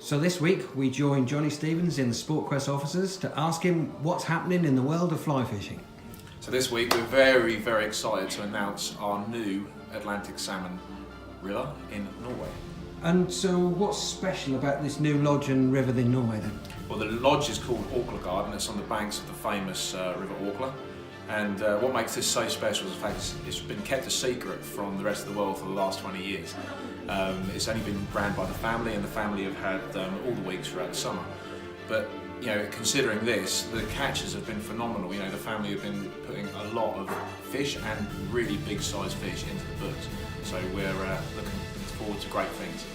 So this week we join Johnny Stevens in the Sportquest offices to ask him what's happening in the world of fly fishing. So this week we're very, very excited to announce our new Atlantic Salmon riller in Norway. And so what's special about this new lodge and river in Norway then? Well, the lodge is called Orklagaard and it's on the banks of the famous River Orkla. And what makes this so special is the fact it's been kept a secret from the rest of the world for the last 20 years. It's only been ran by the family, and the family have had all the weeks throughout the summer. But you know, considering this, the catches have been phenomenal. You know, the family have been putting a lot of fish and really big sized fish into the books. So we're looking forward to great things.